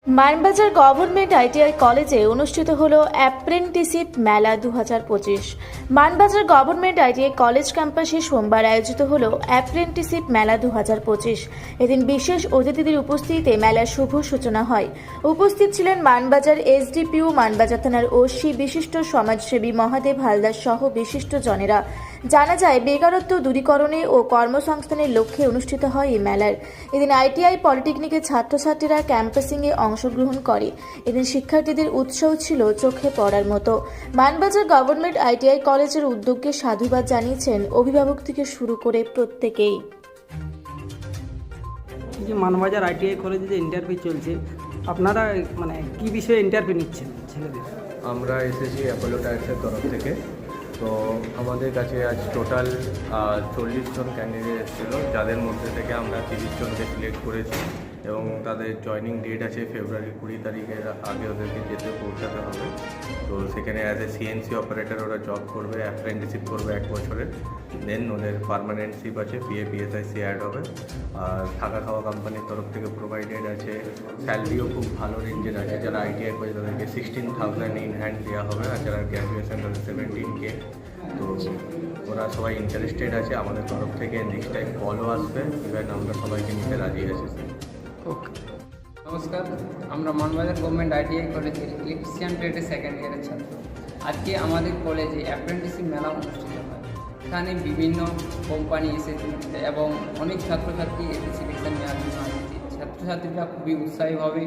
Manbazar government ITI কলেজে অনুষ্ঠিত হলো অ্যাপ্রেন্টিসশিপ মেলা 2025। মানবাজার গভর্নমেন্ট আইটিআই কলেজ ক্যাম্পাসে সোমবার আয়োজিত হলো অ্যাপ্রেন্টিসশিপ মেলা 2025। এদিন বিশেষ অতিথিদের উপস্থিতিতে মেলার শুভ সূচনা হয়। উপস্থিত ছিলেন মানবাজার এসডিপিও, মানবাজার থানার ওসি, বিশিষ্ট সমাজসেবী মহাদেব হালদার সহ বিশিষ্ট জনেরা। জানা যায়, বেকারত্ব দূরীকরণে ও কর্মসংস্থানের লক্ষ্যে অনুষ্ঠিত হয় এই মেলার। এদিন আইটিআই পলিটেকনিকের ছাত্রছাত্রীরা ক্যাম্পাসিংয়ে অংশগ্রহণ করে। এদিন শিক্ষার্থীদের উৎসাহ ছিল চোখে পড়ার মতো। মানবাজার গভর্নমেন্ট আইটিআই কলেজের উদ্যোগকে সাধুবাদ জানিয়েছেন অভিভাবক থেকে শুরু করে প্রত্যেকেই। যে মানবাজার আইটিআই কলেজে যে ইন্টারভিউ চলছে, আপনারা কি বিষয়ে ইন্টারভিউ নিচ্ছেন ছেলেদের? আমরা এসেছি অ্যাপোলো টায়ার্সের তরফ থেকে। তো আমাদের কাছে আজ টোটাল 40 জন ক্যান্ডিডেট এসেছিলো, যাদের মধ্যে থেকে আমরা 30 জনকে সিলেক্ট করেছি এবং তাদের জয়নিং ডেট আছে ফেব্রুয়ারি 20 তারিখের আগে ওদেরকে যেতে পৌঁছাতে হবে। তো সেখানে অ্যাজ এ সিএনসি অপারেটর ওরা জব করবে, অ্যাপ্রেন্টিসশিপ করবে 1 বছরের। দেন ওদের পার্মানেন্টশিপ আছে, পিএসআইসি অ্যাড হবে। আর থাকা খাওয়া কোম্পানির তরফ থেকে প্রোভাইডেড আছে। স্যালারিও খুব ভালো রেঞ্জের আছে। যারা আইটিআই করে তাদেরকে 16,000 ইন হ্যান্ড দেওয়া হবে, আর যারা গ্র্যাজুয়েশন তাদের 17K। তো ওরা সবাই ইন্টারেস্টেড আছে। আমাদের তরফ থেকে নেক্সট টাইম কলও আসবে, ইভেন আমরা সবাইকে নিতে রাজি আছি। ওকে, নমস্কার, আমরা মানবাজার গভর্নমেন্ট আইটিআই কলেজের ইলেকট্রিশিয়ান ট্রেডের সেকেন্ড ইয়ারের ছাত্র। আজকে আমাদের কলেজে অ্যাপ্রেন্টিসশিপ মেলা অনুষ্ঠিত হয়। এখানে বিভিন্ন কোম্পানি এসেছে এবং অনেক ছাত্রছাত্রী এতে সিলেকশন নেওয়ার জন্য আসছে। ছাত্রছাত্রীরা খুবই উৎসাহভাবে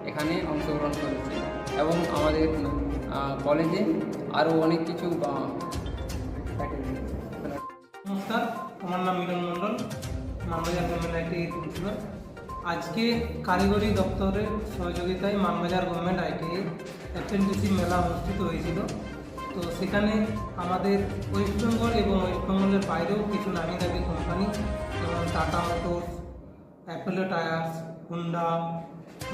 এখানে অংশগ্রহণ করেছে এবং আমাদের কলেজে আরও অনেক কিছু নমস্কার, আমার নাম মিলন মণ্ডল, মানবাজার গভর্নমেন্ট আইটিআই প্রিন্সিপাল। আজকে কারিগরি দপ্তরের সহযোগিতায় মানবাজার গভর্নমেন্ট আইটিআই অ্যাপ্রেন্টিসশিপ মেলা অনুষ্ঠিত হয়েছিল। তো সেখানে আমাদের ওয়েস্ট বেঙ্গল এবং ওয়েস্ট বেঙ্গলের বাইরেও কিছু নামি দামি কোম্পানি যেমন tata motors, Apollo tyres, Honda,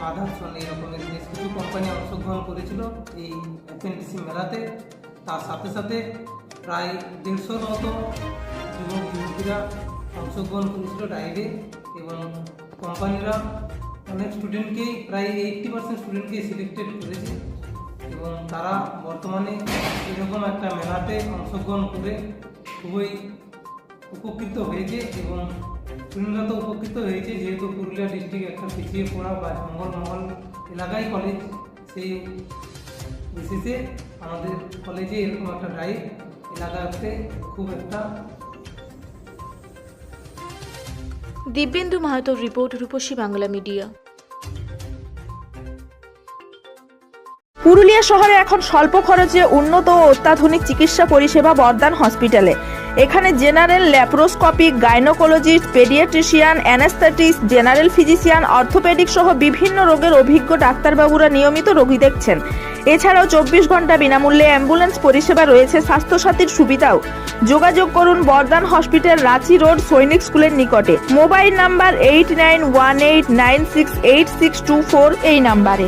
Motherson, এরকমের বেশ কিছু কোম্পানি অংশগ্রহণ করেছিল এই অ্যাপ্রেন্টিসশিপ মেলাতে। তার সাথে সাথে প্রায় 150-র মতো যুবক যুবতীরা অংশগ্রহণ করেছিল রাইডে, এবং কোম্পানিরা অনেক স্টুডেন্টকেই, প্রায় 80% স্টুডেন্টকেই সিলেক্টেড করেছে এবং তারা বর্তমানে এরকম একটা মেলাতে অংশগ্রহণ করে খুবই উপকৃত হয়েছে। এবং স্টুডেন্টরা তো উপকৃত হয়েছে, যেহেতু পুরুলিয়া ডিস্ট্রিক্ট একটা পিছিয়ে পড়া বা জঙ্গলমহল এলাকায় কলেজ, সেই বিশেষে আমাদের কলেজে এরকম একটা ড্রাইভ এলাকাতে খুব একটা। দিব্যেন্দু মাহাতোর রিপোর্ট, রূপসী বাংলা মিডিয়া। পুরুলিয়া শহরে এখন স্বল্প খরচে উন্নত ও অত্যাধুনিক চিকিৎসা পরিষেবা বর্দান হসপিটালে। এখানে general, laparoscopic, gynaecologist, paediatrician, anaesthetist, general physician, orthopaedic সহ বিভিন্ন রোগের অভিজ্ঞ ডাক্তারবাবুরা নিয়মিত রোগী দেখছেন। এছাড়াও 24 ঘন্টা বিনামূল্যে অ্যাম্বুলেন্স পরিষেবা রয়েছে, স্বাস্থ্যসাথীর সুবিধাও। যোগাযোগ করুন বর্দান হসপিটাল, রাঁচি রোড, সৈনিক স্কুলের নিকটে। মোবাইল নাম্বার 8918968624 এই নাম্বারে।